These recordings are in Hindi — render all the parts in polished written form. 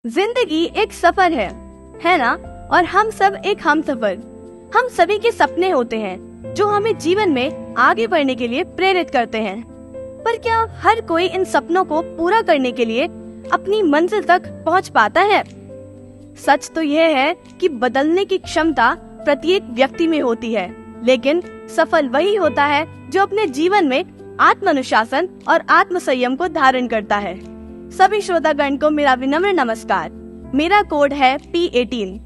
जिंदगी एक सफर है ना। और हम सब एक हम सफर। हम सभी के सपने होते हैं जो हमें जीवन में आगे बढ़ने के लिए प्रेरित करते हैं। पर क्या हर कोई इन सपनों को पूरा करने के लिए अपनी मंजिल तक पहुंच पाता है? सच तो यह है कि बदलने की क्षमता प्रत्येक व्यक्ति में होती है, लेकिन सफल वही होता है जो अपने जीवन में आत्मानुशासन और आत्मसंयम को धारण करता है। सभी श्रोतागण को मेरा विनम्र नमस्कार। मेरा कोड है P18।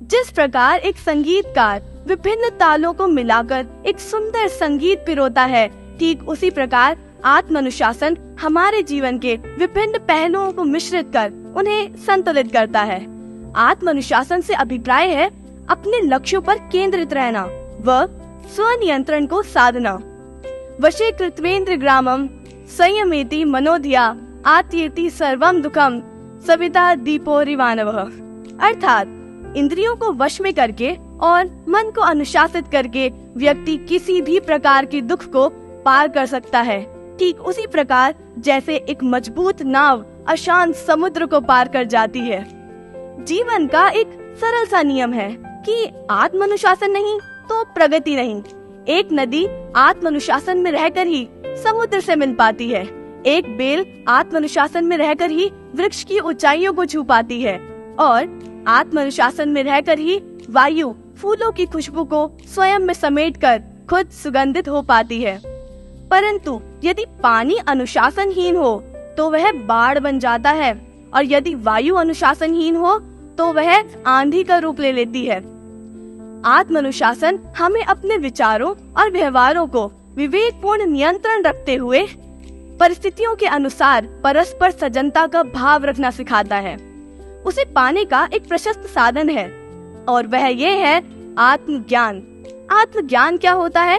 जिस प्रकार एक संगीतकार विभिन्न तालों को मिलाकर एक सुंदर संगीत पिरोता है, ठीक उसी प्रकार आत्मानुशासन हमारे जीवन के विभिन्न पहलुओं को मिश्रित कर उन्हें संतुलित करता है। आत्मानुशासन से अभिप्राय है अपने लक्ष्यों पर केंद्रित रहना व स्वनियंत्रण को साधना। वशीकृत्वेन्द्र ग्रामम संयमेति मनोधिया आत्येति सर्वम दुखम सविता दीपो रिवानवः। अर्थात इंद्रियों को वश में करके और मन को अनुशासित करके व्यक्ति किसी भी प्रकार के दुख को पार कर सकता है। ठीक उसी प्रकार जैसे एक मजबूत नाव अशांत समुद्र को पार कर जाती है। जीवन का एक सरल सा नियम है कि आत्मानुशासन नहीं तो प्रगति नहीं। एक नदी आत्मानुशासन में रहकर ही समुद्र से मिल पाती है। एक बेल आत्मानुशासन में रहकर ही वृक्ष की ऊंचाइयों को छू पाती है और आत्मानुशासन में रहकर ही वायु फूलों की खुशबू को स्वयं में समेटकर खुद सुगंधित हो पाती है। परंतु यदि पानी अनुशासनहीन हो तो वह बाढ़ बन जाता है, और यदि वायु अनुशासनहीन हो तो वह आंधी का रूप ले लेती है। आत्मानुशासन हमें अपने विचारों और व्यवहारों को विवेकपूर्ण नियंत्रण रखते हुए परिस्थितियों के अनुसार परस्पर सजनता का भाव रखना सिखाता है। उसे पाने का एक प्रशस्त साधन है और वह ये है आत्मज्ञान। आत्मज्ञान क्या होता है?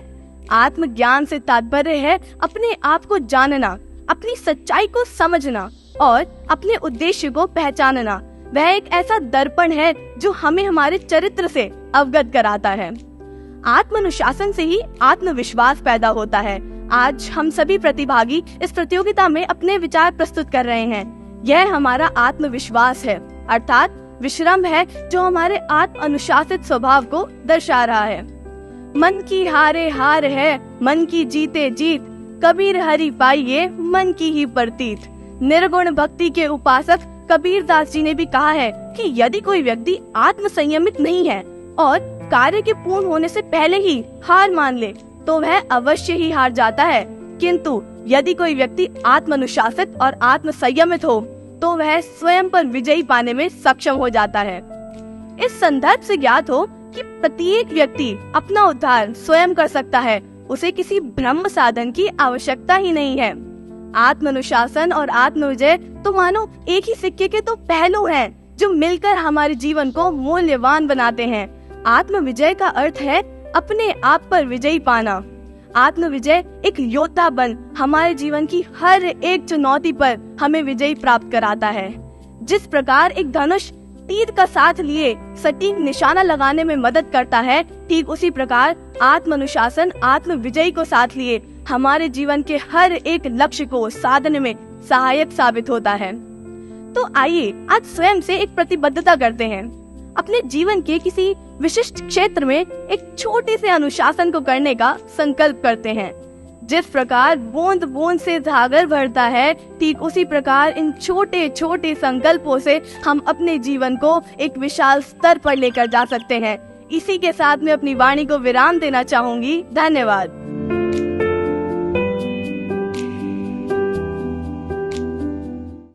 आत्मज्ञान से तात्पर्य है अपने आप को जानना, अपनी सच्चाई को समझना और अपने उद्देश्य को पहचानना। वह एक ऐसा दर्पण है जो हमें हमारे चरित्र से अवगत कराता है। आत्मानुशासन से ही आत्मविश्वास पैदा होता है। आज हम सभी प्रतिभागी इस प्रतियोगिता में अपने विचार प्रस्तुत कर रहे हैं। यह हमारा आत्मविश्वास है, अर्थात विश्राम है जो हमारे आत्म अनुशासित स्वभाव को दर्शा रहा है। मन की हारे हार है, मन की जीते जीत, कबीर हरि पाइये मन की ही प्रतीत। निर्गुण भक्ति के उपासक कबीर दास जी ने भी कहा है कि यदि कोई व्यक्ति आत्म संयमित नहीं है और कार्य के पूर्ण होने से पहले ही हार मान ले तो वह अवश्य ही हार जाता है। किंतु यदि कोई व्यक्ति आत्मानुशासित और आत्म संयमित हो तो वह स्वयं पर विजयी पाने में सक्षम हो जाता है। इस संदर्भ से ज्ञात हो कि प्रत्येक व्यक्ति अपना उद्धार स्वयं कर सकता है। उसे किसी ब्रह्म साधन की आवश्यकता ही नहीं है। आत्मानुशासन और आत्मविजय तो मानो एक ही सिक्के के दो पहलू हैं जो मिलकर हमारे जीवन को मूल्यवान बनाते हैं। आत्मविजय का अर्थ है अपने आप पर विजयी पाना। आत्मविजय एक योद्धा बन हमारे जीवन की हर एक चुनौती पर हमें विजयी प्राप्त कराता है। जिस प्रकार एक धनुष तीर का साथ लिए सटीक निशाना लगाने में मदद करता है, ठीक उसी प्रकार आत्मानुशासन आत्मविजय को साथ लिए हमारे जीवन के हर एक लक्ष्य को साधने में सहायक साबित होता है। तो आइए आज स्वयं से एक प्रतिबद्धता करते हैं। अपने जीवन के किसी विशिष्ट क्षेत्र में एक छोटे से अनुशासन को करने का संकल्प करते हैं। जिस प्रकार बूंद बूंद से सागर भरता है, ठीक उसी प्रकार इन छोटे छोटे संकल्पों से हम अपने जीवन को एक विशाल स्तर पर लेकर जा सकते हैं। इसी के साथ मैं अपनी वाणी को विराम देना चाहूंगी। धन्यवाद।